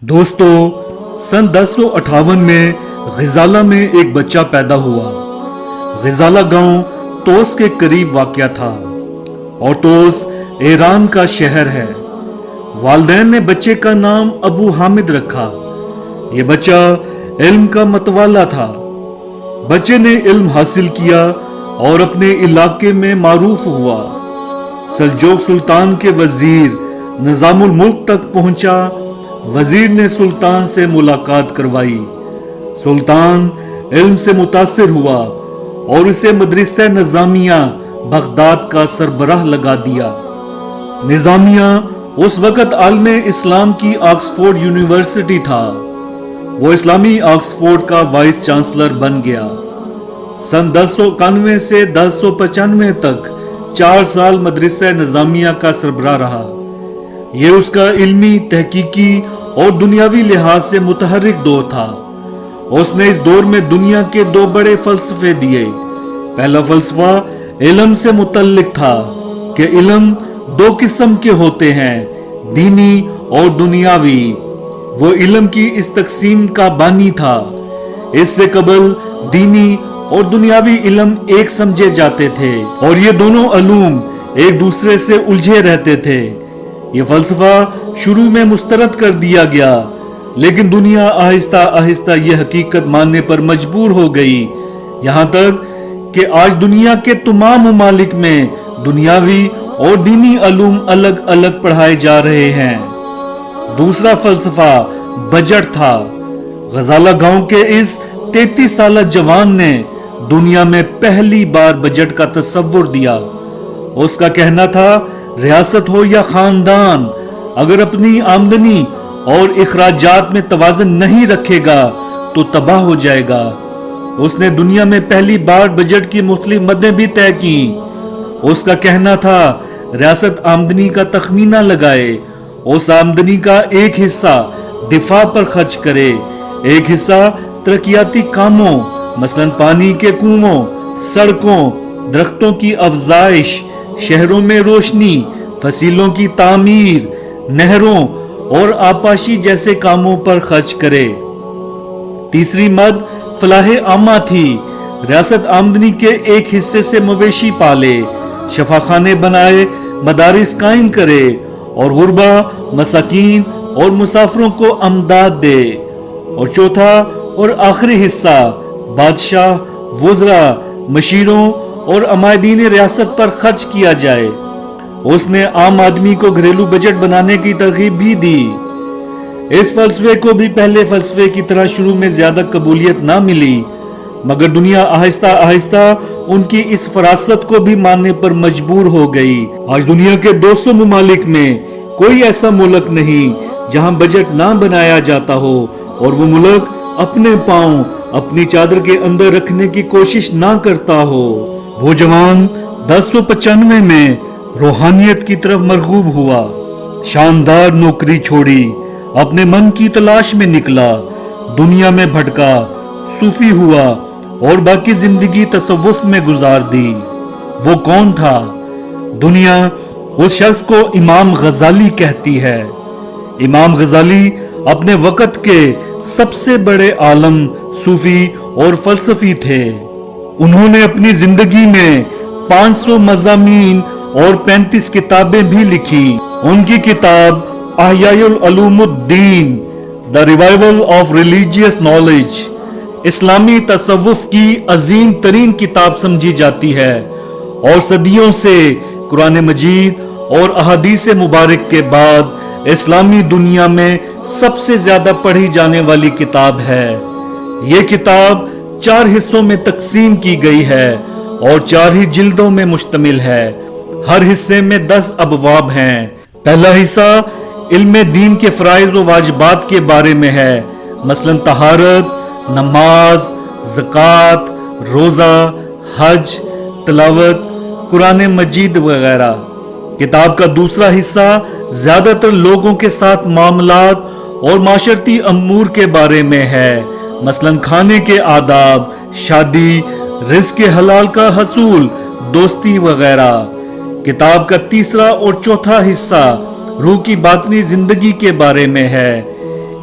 دوستو، سن 1058 میں غزالہ میں ایک بچہ پیدا ہوا۔ غزالہ گاؤں توس کے قریب واقع تھا اور توس ایران کا شہر ہے۔ والدین نے بچے کا نام ابو حامد رکھا۔ یہ بچہ علم کا متوالا تھا۔ بچے نے علم حاصل کیا اور اپنے علاقے میں معروف ہوا۔ سلجوق سلطان کے وزیر نظام الملک تک پہنچا۔ وزیر نے سلطان سے ملاقات کروائی۔ سلطان علم سے متاثر ہوا اور اسے مدرسہ نظامیہ بغداد کا سربراہ لگا دیا۔ نظامیہ اس وقت عالم اسلام کی آکسفورڈ یونیورسٹی تھا۔ وہ اسلامی آکسفورڈ کا وائس چانسلر بن گیا۔ سن 1091 سے 1095 تک 4 سال مدرسہ نظامیہ کا سربراہ رہا۔ یہ اس کا علمی، تحقیقی اور دنیاوی لحاظ سے متحرک دور تھا۔ اس نے اس دور میں دنیا کے 2 بڑے فلسفے دیے۔ پہلا فلسفہ علم سے متعلق تھا کہ علم 2 قسم کے ہوتے ہیں، دینی اور دنیاوی۔ وہ علم کی اس تقسیم کا بانی تھا۔ اس سے قبل دینی اور دنیاوی علم ایک سمجھے جاتے تھے اور یہ دونوں علوم ایک دوسرے سے الجھے رہتے تھے۔ یہ فلسفہ شروع میں مسترد کر دیا گیا، لیکن دنیا آہستہ آہستہ یہ حقیقت ماننے پر مجبور ہو گئی، یہاں تک کہ آج دنیا کے تمام ممالک میں دنیاوی اور دینی علوم الگ الگ پڑھائے جا رہے ہیں۔ دوسرا فلسفہ بجٹ تھا۔ غزالہ گاؤں کے اس 33 سالہ جوان نے دنیا میں پہلی بار بجٹ کا تصور دیا۔ اس کا کہنا تھا، ریاست ہو یا خاندان، اگر اپنی آمدنی اور اخراجات میں توازن نہیں رکھے گا تو تباہ ہو جائے گا۔ اس نے دنیا میں پہلی بار بجٹ کی مختلف مدیں بھی طے کی۔ اس کا کہنا تھا، ریاست آمدنی کا تخمینہ لگائے، اس آمدنی کا ایک حصہ دفاع پر خرچ کرے، ایک حصہ ترقیاتی کاموں، مثلا پانی کے کنووں، سڑکوں، درختوں کی افزائش، شہروں میں روشنی، فصیلوں کی تعمیر، نہروں اور آبپاشی جیسے کاموں پر خرچ کرے۔ تیسری مد فلاح عامہ تھی۔ ریاست آمدنی کے ایک حصے سے مویشی پالے، شفاخانے بنائے، مدارس قائم کرے اور غربا، مساکین اور مسافروں کو امداد دے۔ اور چوتھا اور آخری حصہ بادشاہ، وزراء، مشیروں اور عمائدین ریاست پر خرچ کیا جائے۔ اس نے عام آدمی کو گھریلو بجٹ بنانے کی ترغیب بھی دی۔ اس فلسفے کو بھی پہلے فلسفے کی طرح شروع میں زیادہ قبولیت نہ ملی، مگر دنیا آہستہ آہستہ ان کی اس فراست کو بھی ماننے پر مجبور ہو گئی۔ آج دنیا کے 200 ممالک میں کوئی ایسا ملک نہیں جہاں بجٹ نہ بنایا جاتا ہو اور وہ ملک اپنے پاؤں اپنی چادر کے اندر رکھنے کی کوشش نہ کرتا ہو۔ وہ جوان 1095 میں روحانیت کی طرف مرغوب ہوا، شاندار نوکری چھوڑی، اپنے من کی تلاش میں نکلا، دنیا میں بھٹکا، صوفی ہوا اور باقی زندگی تصوف میں گزار دی۔ وہ کون تھا؟ دنیا اس شخص کو امام غزالی کہتی ہے۔ امام غزالی اپنے وقت کے سب سے بڑے عالم، صوفی اور فلسفی تھے۔ انہوں نے اپنی زندگی میں 500 مضامین اور 35 کتابیں بھی لکھی۔ ان کی کتاب احیاء العلوم الدین، دی ریوائول آف ریلیجیس نالج، اسلامی تصوف کی عظیم ترین کتاب سمجھی جاتی ہے اور صدیوں سے قرآن مجید اور احادیث مبارک کے بعد اسلامی دنیا میں سب سے زیادہ پڑھی جانے والی کتاب ہے۔ یہ کتاب 4 حصوں میں تقسیم کی گئی ہے اور 4 ہی جلدوں میں مشتمل ہے۔ ہر حصے میں 10 ابواب ہیں۔ پہلا حصہ علم دین کے فرائض و واجبات کے بارے میں ہے، مثلا طہارت، نماز، زکوٰۃ، روزہ، حج، تلاوت، قرآن مجید وغیرہ۔ کتاب کا دوسرا حصہ زیادہ تر لوگوں کے ساتھ معاملات اور معاشرتی امور کے بارے میں ہے، مثلا کھانے کے آداب، شادی، رزق حلال کا حصول، دوستی وغیرہ۔ کتاب کا تیسرا اور چوتھا حصہ روح کی باطنی زندگی کے بارے میں ہے۔